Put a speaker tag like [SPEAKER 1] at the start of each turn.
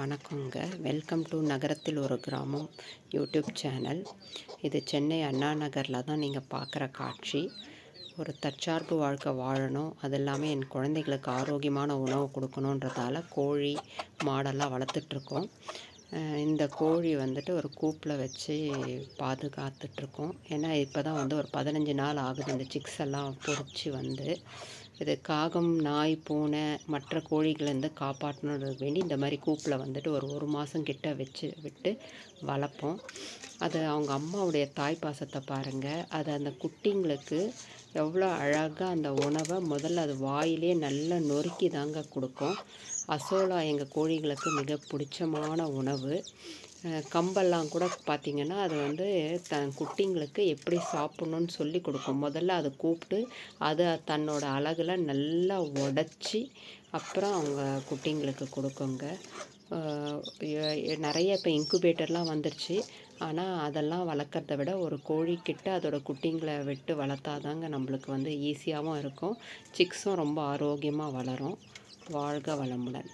[SPEAKER 1] வணக்கங்க. Welcome to நகரத்தில் ஒரு கிராமம் யூடியூப் சேனல். இது சென்னை அண்ணா நகரில் தான் நீங்கள் பார்க்குற காட்சி. ஒரு தற்சார்பு வாழ்க்கை வாழணும், அது எல்லாமே என் குழந்தைகளுக்கு ஆரோக்கியமான உணவு கொடுக்கணுன்றதால கோழி மாடெல்லாம் வளர்த்துட்ருக்கோம். இந்த கோழி வந்துட்டு ஒரு கூப்பில் வச்சு பாதுகாத்துட்ருக்கோம். ஏன்னா இப்போ தான் வந்து ஒரு 15 நாள் ஆகுது இந்த சிக்ஸ் எல்லாம் பொரித்து வந்து. இது காகம், நாய், பூனை மற்ற கோழிகள்லேருந்து காப்பாற்றணுன்றது வேண்டி இந்த மாதிரி கூப்பில் வந்துட்டு ஒரு மாதம் கிட்ட வச்சு விட்டு வளர்ப்போம். அது அவங்க அம்மாவுடைய தாய் பாசத்தை பாருங்கள். அது அந்த குட்டிங்களுக்கு எவ்வளோ அழகாக அந்த உணவை முதல்ல அது வாயிலே நல்லா நொறுக்கி தாங்க கொடுக்கும். அசோலா எங்கள் கோழிகளுக்கு மிக பிடிச்சமான உணவு. கம்பெல்லாம் கூட பார்த்திங்கன்னா அது வந்து தன் குட்டிங்களுக்கு எப்படி சாப்பிட்ணுன்னு சொல்லி கொடுக்கும். முதல்ல அதை கூப்பிட்டு அதை தன்னோட அலகில் நல்லா உடச்சி அப்புறம் அவங்க குட்டிங்களுக்கு கொடுக்குங்க. நிறைய இப்போ இன்குபேட்டர்லாம் வந்துருச்சு. ஆனால் அதெல்லாம் வளர்க்குறத விட ஒரு கோழிக்கிட்ட அதோட குட்டிங்களை விட்டு வளர்த்தாதாங்க நம்மளுக்கு வந்து ஈஸியாகவும் இருக்கும். சிக்ஸும் ரொம்ப ஆரோக்கியமாக வளரும். வாழ்க வளமுடன்.